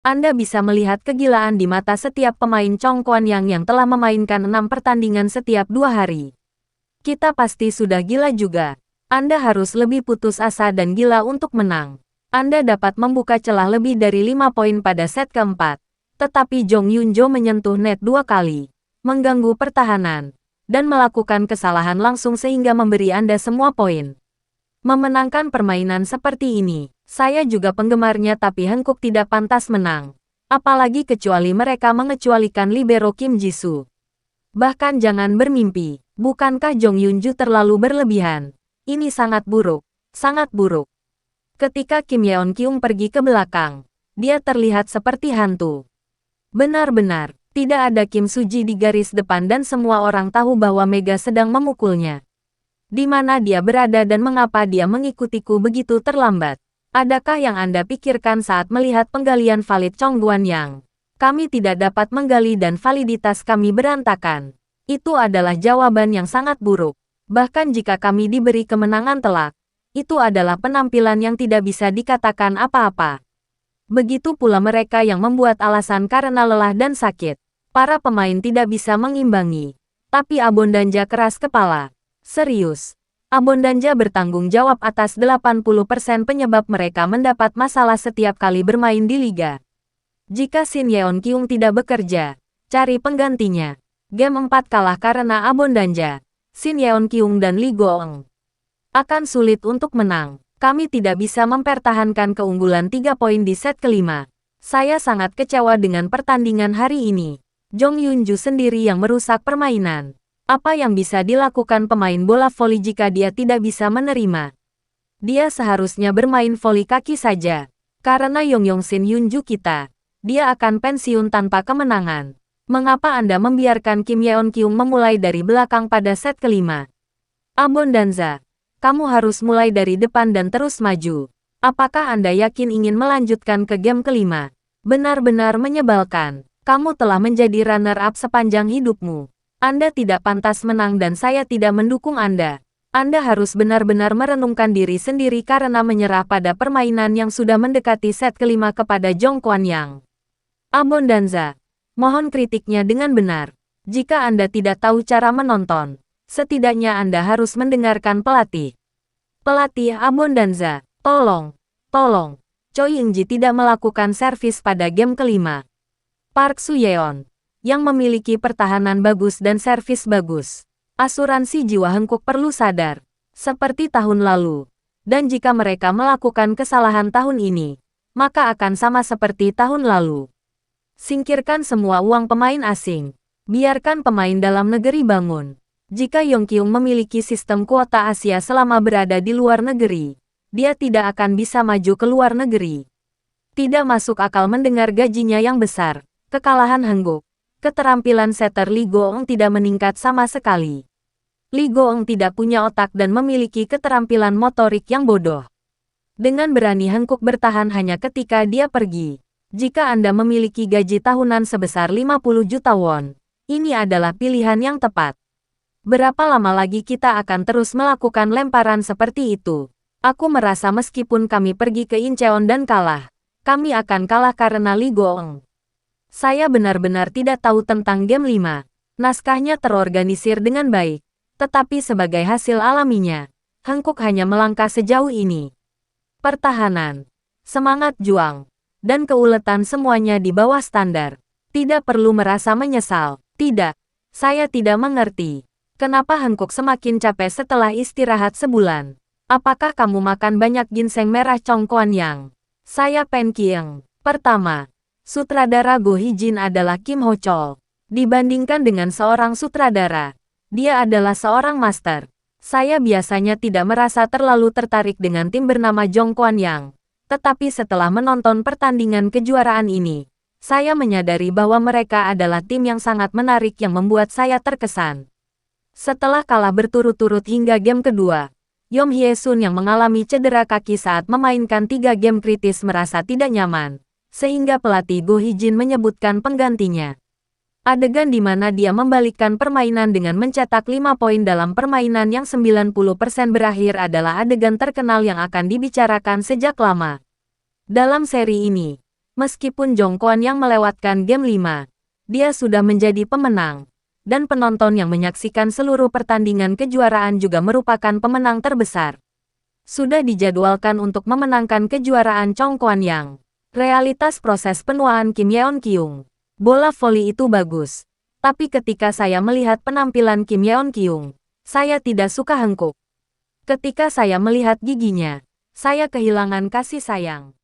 Anda bisa melihat kegilaan di mata setiap pemain Chong Guanyang yang telah memainkan 6 pertandingan setiap 2 hari. Kita pasti sudah gila juga. Anda harus lebih putus asa dan gila untuk menang. Anda dapat membuka celah lebih dari 5 poin pada set keempat. Tetapi Jong Yunjo menyentuh net 2 kali, mengganggu pertahanan, dan melakukan kesalahan langsung sehingga memberi Anda semua poin. Memenangkan permainan seperti ini, saya juga penggemarnya tapi Hankook tidak pantas menang. Apalagi kecuali mereka mengecualikan libero Kim Jisoo. Bahkan jangan bermimpi, bukankah Jong Yunju terlalu berlebihan? Ini sangat buruk, sangat buruk. Ketika Kim Yeon Kyung pergi ke belakang, dia terlihat seperti hantu. Benar-benar, tidak ada Kim Suji di garis depan dan semua orang tahu bahwa Mega sedang memukulnya. Di mana dia berada dan mengapa dia mengikutiku begitu terlambat? Adakah yang Anda pikirkan saat melihat penggalian valid Chong Guanyang? Kami tidak dapat menggali dan validitas kami berantakan. Itu adalah jawaban yang sangat buruk. Bahkan jika kami diberi kemenangan telak, itu adalah penampilan yang tidak bisa dikatakan apa-apa. Begitu pula mereka yang membuat alasan karena lelah dan sakit. Para pemain tidak bisa mengimbangi. Tapi Abondanja keras kepala. Serius. Abondanja bertanggung jawab atas 80% penyebab mereka mendapat masalah setiap kali bermain di liga. Jika Shin Yeon Kyung tidak bekerja, cari penggantinya. Game 4 kalah karena Abondanja, Shin Yeon Kyung dan Lee Goeng. Akan sulit untuk menang. Kami tidak bisa mempertahankan keunggulan 3 poin di set kelima. Saya sangat kecewa dengan pertandingan hari ini. Jong Yunju sendiri yang merusak permainan. Apa yang bisa dilakukan pemain bola voli jika dia tidak bisa menerima? Dia seharusnya bermain voli kaki saja. Karena Yong Shin Yunju kita, dia akan pensiun tanpa kemenangan. Mengapa Anda membiarkan Kim Yeon Kyung memulai dari belakang pada set kelima? Abondanja, kamu harus mulai dari depan dan terus maju. Apakah Anda yakin ingin melanjutkan ke game kelima? Benar-benar menyebalkan. Kamu telah menjadi runner-up sepanjang hidupmu. Anda tidak pantas menang dan saya tidak mendukung Anda. Anda harus benar-benar merenungkan diri sendiri karena menyerah pada permainan yang sudah mendekati set kelima kepada Jong Guanyang. Abondanja, mohon kritiknya dengan benar. Jika Anda tidak tahu cara menonton, setidaknya Anda harus mendengarkan pelatih. Pelatih Abondanja, tolong. Choi Eun-ji tidak melakukan servis pada game kelima. Park Soo-yeon, yang memiliki pertahanan bagus dan servis bagus. Asuransi jiwa Hankook perlu sadar, seperti tahun lalu. Dan jika mereka melakukan kesalahan tahun ini, maka akan sama seperti tahun lalu. Singkirkan semua uang pemain asing. Biarkan pemain dalam negeri bangun. Jika Yong Kyung memiliki sistem kuota Asia selama berada di luar negeri, dia tidak akan bisa maju ke luar negeri. Tidak masuk akal mendengar gajinya yang besar. Kekalahan Hankook. Keterampilan setter Lee Goeng tidak meningkat sama sekali. Lee Goeng tidak punya otak dan memiliki keterampilan motorik yang bodoh. Dengan berani Hankook bertahan hanya ketika dia pergi. Jika Anda memiliki gaji tahunan sebesar 50 juta won, ini adalah pilihan yang tepat. Berapa lama lagi kita akan terus melakukan lemparan seperti itu? Aku merasa meskipun kami pergi ke Incheon dan kalah, kami akan kalah karena Lee Goeng. Saya benar-benar tidak tahu tentang game 5. Naskahnya terorganisir dengan baik. Tetapi sebagai hasil alaminya, Hankook hanya melangkah sejauh ini. Pertahanan, semangat juang, dan keuletan semuanya di bawah standar. Tidak perlu merasa menyesal. Tidak, saya tidak mengerti. Kenapa Hankook semakin capek setelah istirahat sebulan? Apakah kamu makan banyak ginseng merah Chong Guanyang? Saya Pen Kieng. Pertama, sutradara Go Hee-jin adalah Kim Ho Chol. Dibandingkan dengan seorang sutradara, dia adalah seorang master. Saya biasanya tidak merasa terlalu tertarik dengan tim bernama Jong Guanyang. Tetapi setelah menonton pertandingan kejuaraan ini, saya menyadari bahwa mereka adalah tim yang sangat menarik yang membuat saya terkesan. Setelah kalah berturut-turut hingga game kedua, Yom Hye-sun yang mengalami cedera kaki saat memainkan 3 game kritis merasa tidak nyaman. Sehingga pelatih Go Hee-jin menyebutkan penggantinya. Adegan di mana dia membalikkan permainan dengan mencetak 5 poin dalam permainan yang 90% berakhir adalah adegan terkenal yang akan dibicarakan sejak lama. Dalam seri ini, Meskipun Jong Kuan yang melewatkan game 5, dia sudah menjadi pemenang. Dan penonton yang menyaksikan seluruh pertandingan kejuaraan juga merupakan pemenang terbesar. Sudah dijadwalkan untuk memenangkan kejuaraan Chong Kuan Yang. Realitas proses penuaan Kim Yeon Kyung. Bola voli itu bagus. Tapi ketika saya melihat penampilan Kim Yeon Kyung, saya tidak suka hengkuk. Ketika saya melihat giginya, saya kehilangan kasih sayang.